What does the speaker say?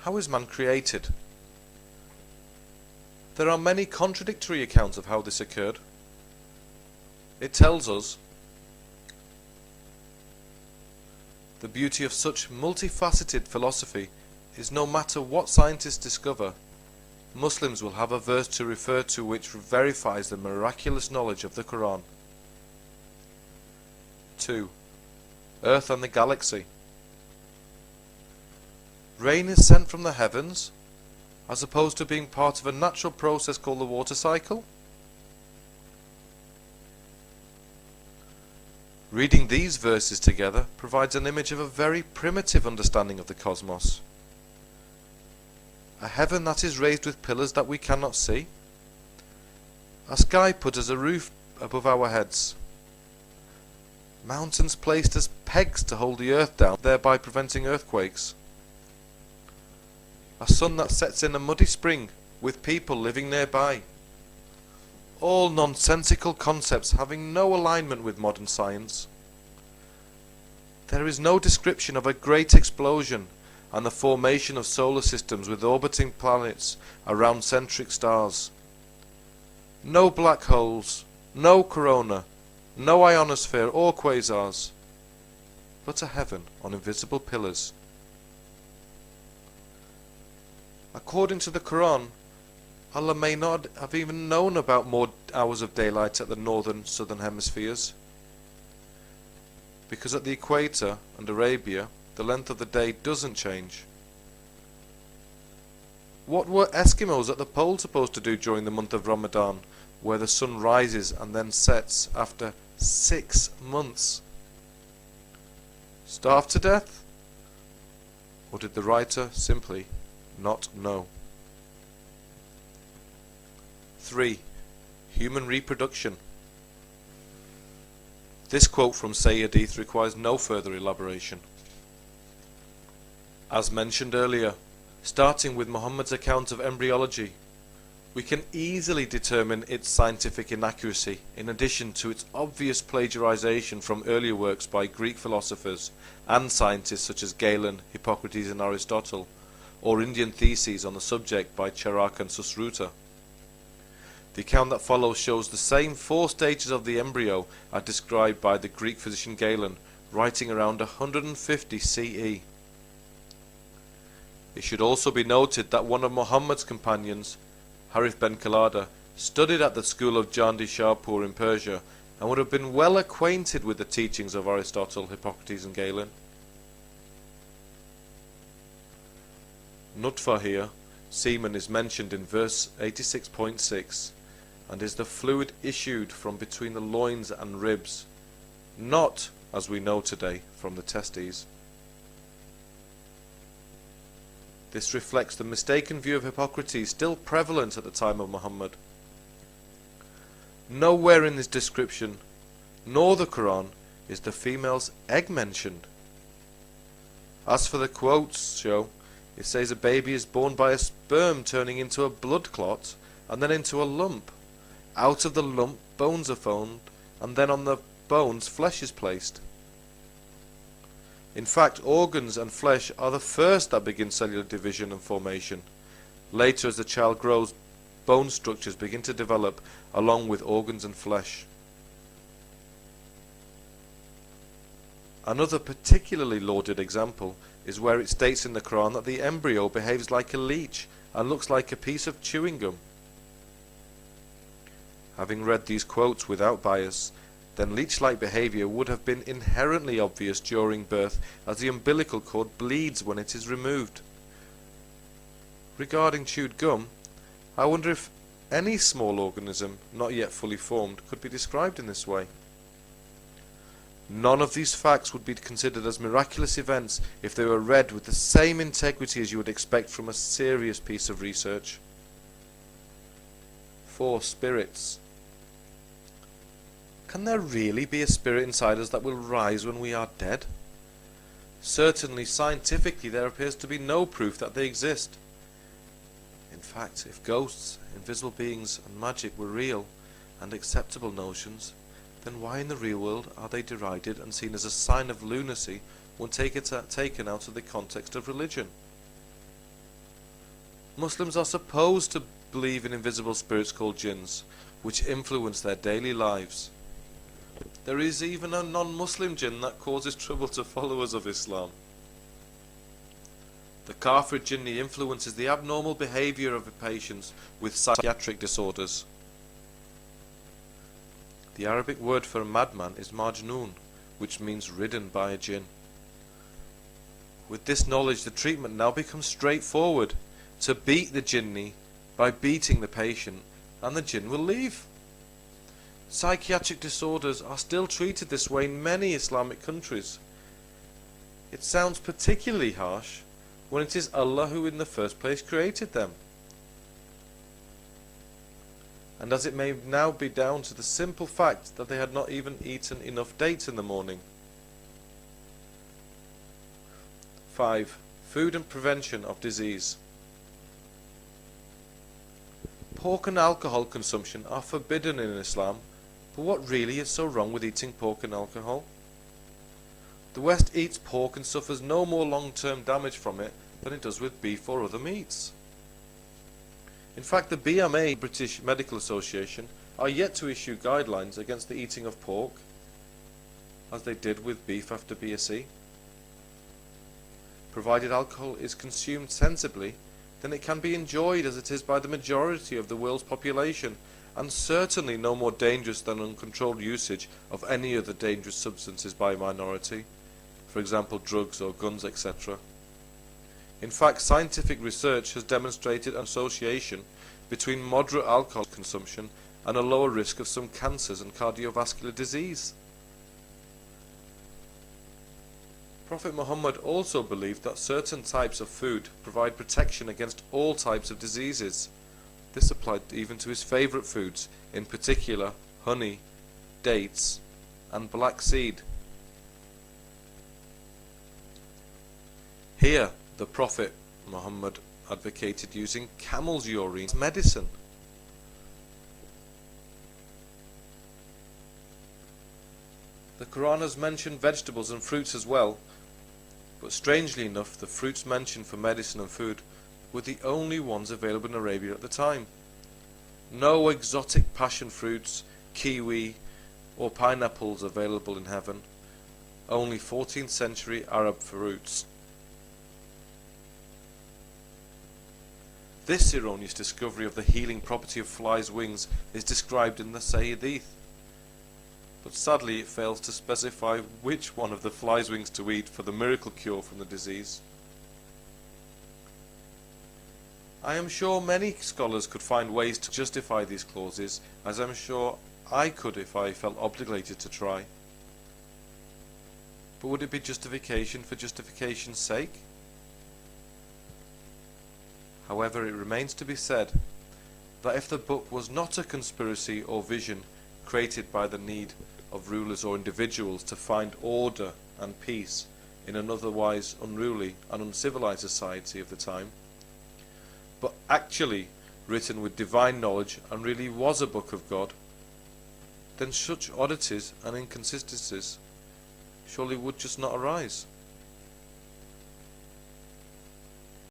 How is man created? There are many contradictory accounts of how this occurred. It tells us the beauty of such multifaceted philosophy is no matter what scientists discover, Muslims will have a verse to refer to which verifies the miraculous knowledge of the Quran. 2. Earth and the galaxy. Rain is sent from the heavens, as opposed to being part of a natural process called the water cycle? Reading these verses together provides an image of a very primitive understanding of the cosmos. A heaven that is raised with pillars that we cannot see. A sky put as a roof above our heads. Mountains placed as pegs to hold the earth down, thereby preventing earthquakes. A sun that sets in a muddy spring, with people living nearby. All nonsensical concepts having no alignment with modern science. There is no description of a great explosion and the formation of solar systems with orbiting planets around centric stars. No black holes, no corona, no ionosphere or quasars, but a heaven on invisible pillars. According to the Quran, Allah may not have even known about more hours of daylight at the northern southern hemispheres, because at the equator and Arabia the length of the day doesn't change. What were Eskimos at the pole supposed to do during the month of Ramadan, where the sun rises and then sets after 6 months? Starve to death? Or did the writer simply not know? 3. Human reproduction. This quote from Sayyidith requires no further elaboration. As mentioned earlier, starting with Muhammad's account of embryology, we can easily determine its scientific inaccuracy in addition to its obvious plagiarization from earlier works by Greek philosophers and scientists such as Galen, Hippocrates and Aristotle, or Indian theses on the subject by Charak and Susruta. The account that follows shows the same 4 stages of the embryo are described by the Greek physician Galen, writing around 150 CE. It should also be noted that one of Muhammad's companions, Harith ben Kalada, studied at the school of Jandi Shahpur in Persia and would have been well acquainted with the teachings of Aristotle, Hippocrates and Galen. Nutfa here, semen, is mentioned in verse 86.6 and is the fluid issued from between the loins and ribs, not, as we know today, from the testes. This reflects the mistaken view of Hippocrates still prevalent at the time of Muhammad. Nowhere in this description, nor the Quran, is the female's egg mentioned. As for the quotes show, it says a baby is born by a sperm turning into a blood clot and then into a lump. Out of the lump bones are formed, and then on the bones flesh is placed. In fact, organs and flesh are the first that begin cellular division and formation. Later, as the child grows, bone structures begin to develop along with organs and flesh. Another particularly lauded example is where it states in the Quran that the embryo behaves like a leech and looks like a piece of chewing gum. Having read these quotes without bias, then leech-like behavior would have been inherently obvious during birth, as the umbilical cord bleeds when it is removed. Regarding chewed gum, I wonder if any small organism not yet fully formed could be described in this way. None of these facts would be considered as miraculous events if they were read with the same integrity as you would expect from a serious piece of research. 4. Spirits. Can there really be a spirit inside us that will rise when we are dead? Certainly, scientifically, there appears to be no proof that they exist. In fact, if ghosts, invisible beings, and magic were real and acceptable notions, then why in the real world are they derided and seen as a sign of lunacy when taken out of the context of religion? Muslims are supposed to believe in invisible spirits called jinns, which influence their daily lives. There is even a non-Muslim jinn that causes trouble to followers of Islam. The Kafir jinni influences the abnormal behavior of patients with psychiatric disorders. The Arabic word for a madman is majnoon, which means ridden by a jinn. With this knowledge, the treatment now becomes straightforward: to beat the jinni by beating the patient, and the jinn will leave. Psychiatric disorders are still treated this way in many Islamic countries. It sounds particularly harsh when it is Allah who in the first place created them. And as it may now be down to the simple fact that they had not even eaten enough dates in the morning. 5. Food and prevention of disease. Pork and alcohol consumption are forbidden in Islam, but what really is so wrong with eating pork and alcohol? The West eats pork and suffers no more long-term damage from it than it does with beef or other meats. In fact, the BMA, British Medical Association, are yet to issue guidelines against the eating of pork, as they did with beef after BSE. Provided alcohol is consumed sensibly, then it can be enjoyed as it is by the majority of the world's population, and certainly no more dangerous than uncontrolled usage of any other dangerous substances by a minority, for example drugs or guns, etc. In fact, scientific research has demonstrated an association between moderate alcohol consumption and a lower risk of some cancers and cardiovascular disease. Prophet Muhammad also believed that certain types of food provide protection against all types of diseases. This applied even to his favourite foods, in particular honey, dates, and black seed. Here, the Prophet Muhammad advocated using camel's urine as medicine. The Quran has mentioned vegetables and fruits as well, but strangely enough, the fruits mentioned for medicine and food were the only ones available in Arabia at the time. No exotic passion fruits, kiwi, or pineapples available in heaven. Only 14th century Arab fruits. This erroneous discovery of the healing property of flies' wings is described in the Hadith, but sadly it fails to specify which one of the flies' wings to eat for the miracle cure from the disease. I am sure many scholars could find ways to justify these clauses, as I am sure I could if I felt obligated to try. But would it be justification for justification's sake? However, it remains to be said that if the book was not a conspiracy or vision created by the need of rulers or individuals to find order and peace in an otherwise unruly and uncivilized society of the time, but actually written with divine knowledge and really was a book of God, then such oddities and inconsistencies surely would just not arise.